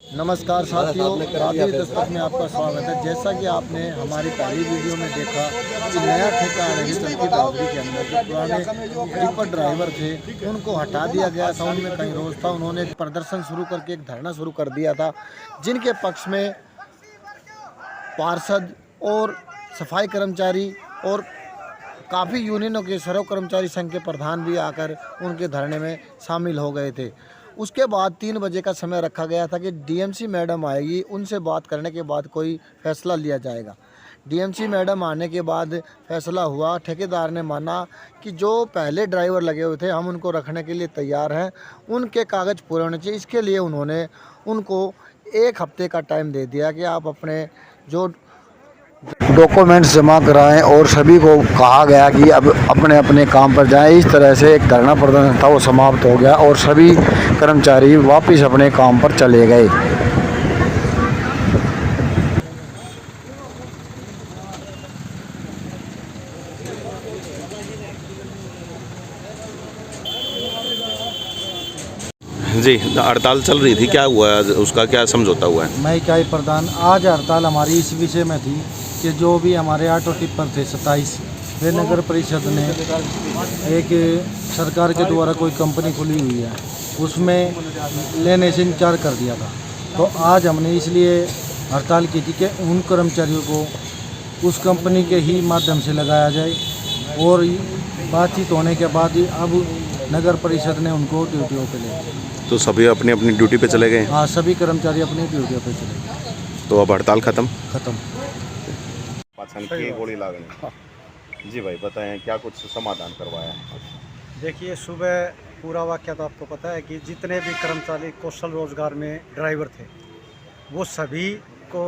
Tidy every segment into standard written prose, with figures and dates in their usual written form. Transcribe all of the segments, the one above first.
नमस्कार साथियों, राधे दस्तक में आपका स्वागत है। जैसा कि आपने हमारी पहली वीडियो में देखा कि नया ठेका रही की दावरी के अंदर जो पुराने टिपर ड्राइवर थे उनको हटा दिया गया था। उनमें कई रोज था, उन्होंने एक प्रदर्शन शुरू करके एक धरना शुरू कर दिया था, जिनके पक्ष में पार्षद और सफाई कर्मचारी और काफ़ी यूनियनों के सर्व कर्मचारी संघ के प्रधान भी आकर उनके धरने में शामिल हो गए थे। उसके बाद 3 बजे का समय रखा गया था कि डीएमसी मैडम आएगी, उनसे बात करने के बाद कोई फैसला लिया जाएगा। डीएमसी मैडम आने के बाद फैसला हुआ। ठेकेदार ने माना कि जो पहले ड्राइवर लगे हुए थे हम उनको रखने के लिए तैयार हैं, उनके कागज़ पूरे होने चाहिए। इसके लिए उन्होंने उनको 1 हफ्ते का टाइम दे दिया कि आप अपने जो डॉक्यूमेंट्स जमा कराएं और सभी को कहा गया कि अब अपने अपने काम पर जाएं। इस तरह से एक धरना प्रदर्शन था वो समाप्त हो गया और सभी कर्मचारी वापस अपने काम पर चले गए। जी, हड़ताल चल रही थी, क्या हुआ है? उसका क्या समझौता हुआ है? मैं इकाई प्रधान, आज हड़ताल हमारी इस विषय में थी कि जो भी हमारे ऑटो टिप्पर थे 27, वे नगर परिषद ने एक सरकार के द्वारा कोई कंपनी खुली हुई है उसमें लेने से इनकार कर दिया था। तो आज हमने इसलिए हड़ताल की थी कि उन कर्मचारियों को उस कंपनी के ही माध्यम से लगाया जाए और बातचीत होने के बाद ही अब नगर परिषद ने उनको ड्यूटियों पे ले। तो सभी अपनी अपनी ड्यूटी पे चले गए? हाँ, सभी कर्मचारी अपनी ड्यूटियों पे चले गए। तो अब हड़ताल खत्म? पाचन की गोली लागने। जी भाई बताएं, क्या कुछ समाधान करवाया? देखिए, सुबह पूरा वाक़या तो आपको पता है कि जितने भी कर्मचारी कौशल रोजगार में ड्राइवर थे वो सभी को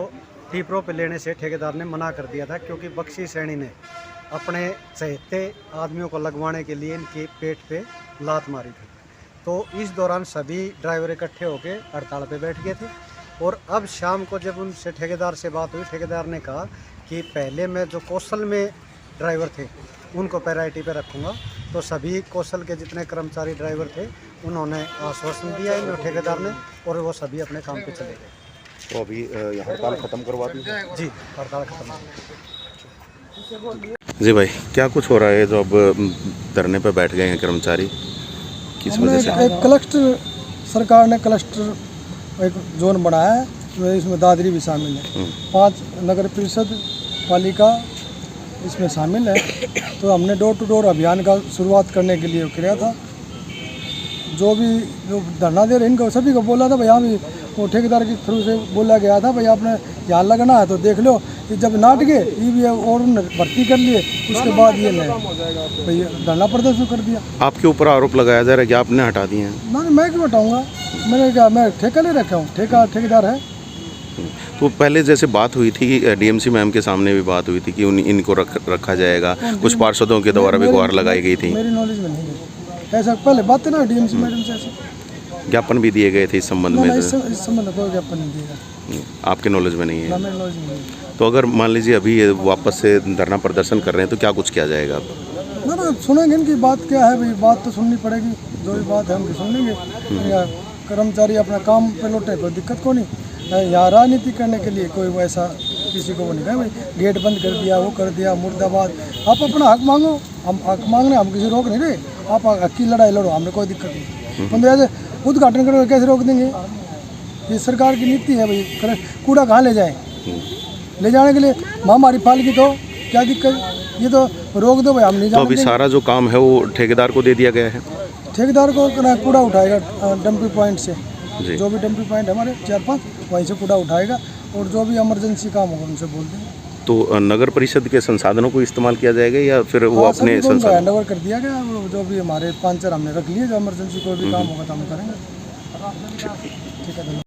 टिपरों पे लेने से ठेकेदार ने मना कर दिया था, क्योंकि बख्शी श्रेणी ने अपने चहेते आदमियों को लगवाने के लिए इनके पेट पे लात मारी थी। तो इस दौरान सभी ड्राइवर इकट्ठे होकर हड़ताल पे बैठ गए थे। और अब शाम को जब उनसे ठेकेदार से बात हुई, ठेकेदार ने कहा कि पहले मैं जो कौशल में ड्राइवर थे उनको प्रायोरिटी पे रखूँगा। तो सभी कौशल के जितने कर्मचारी ड्राइवर थे उन्होंने आश्वासन दिया इन ठेकेदार ने और वो सभी अपने काम पे चले गए। तो अभी हड़ताल खत्म करवा दी? जी, हड़ताल खत्म। जी भाई, क्या कुछ हो रहा है जो अब धरने पे बैठ गए हैं कर्मचारी, किस वजह से? एक क्लस्टर, सरकार ने क्लस्टर एक जोन बनाया है, इसमें दादरी भी शामिल है। 5 नगर परिषद पालिका इसमें शामिल है। तो हमने डोर टू डोर अभियान का शुरुआत करने के लिए किया था। जो धरना दे रहे इनको सभी को बोला था भाई, यहाँ भी वो ठेकेदार के थ्रू से बोला गया था भाई आपने यहाँ लगना है तो देख लो। कि जब नाट गए ये भी और भर्ती कर लिए, उसके बाद ये भाई धरना प्रदर्शन कर दिया। आपके ऊपर आरोप लगाया जा रहा है कि आपने हटा दिए हैं? ना, मैं क्यों हटाऊँगा? मैंने क्या, मैं ठेका ले रखा हूँ, ठेकेदार है। तो पहले जैसे बात हुई थी, डीएमसी मैम के सामने भी बात हुई थी कि इनको रखा जाएगा, कुछ पार्षदों के द्वारा भी गुहार लगाई गई थी। मेरी नॉलेज में नहीं है ऐसा, पहले बात है ना डीएमसी मैडम से ऐसे ज्ञापन भी दिए गए थे इस संबंध में? इस संबंध में कोई ज्ञापन नहीं दिएगा। आपके नॉलेज में नहीं है? ना, मेरी नॉलेज में नहीं। तो अगर मान लीजिए अभी ये वापस से धरना प्रदर्शन कर रहे हैं तो क्या कुछ किया जाएगा अब? ना, सुनेंगे इनकी बात क्या है भाई, बात तो सुननी पड़ेगी। जो भी बात है उनकी सुन लेंगे। या कर्मचारी अपना काम पे लौटे, कोई दिक्कत को नहीं। यहाँ राजनीति करने के लिए कोई वैसा किसी को वो नहीं कहे भाई गेट बंद कर दिया, वो कर दिया, मुर्दाबाद। आप अपना हक मांगो, हम हक मांगने हम किसी रोक नहीं रहे। आप हक की लड़ाई लड़ो, हमें कोई दिक्कत नहीं। बंदे ऐसे उद्घाटन करके कैसे रोक देंगे? ये सरकार की नीति है भाई। कूड़ा कहाँ ले जाए? ले जाने के लिए महामारी फैल की तो क्या दिक्कत? ये तो रोक दो भाई, हम नहीं तो अभी सारा जो काम है वो ठेकेदार को दे दिया गया है? ठेकेदार को कूड़ा उठाएगा डंपिंग पॉइंट से। जी। जो भी डंपिंग पॉइंट हमारे 4-5 वहीं से कूड़ा उठाएगा और जो भी इमरजेंसी काम होगा उनसे बोल देंगे। तो नगर परिषद के संसाधनों को इस्तेमाल किया जाएगा या फिर वो अपने संसाधन? हैंडओवर कर दिया गया। जो भी हमारे 5-4 हमने रख लिए, जो इमरजेंसी कोई भी काम होगा तो हम करेंगे। ठीक है।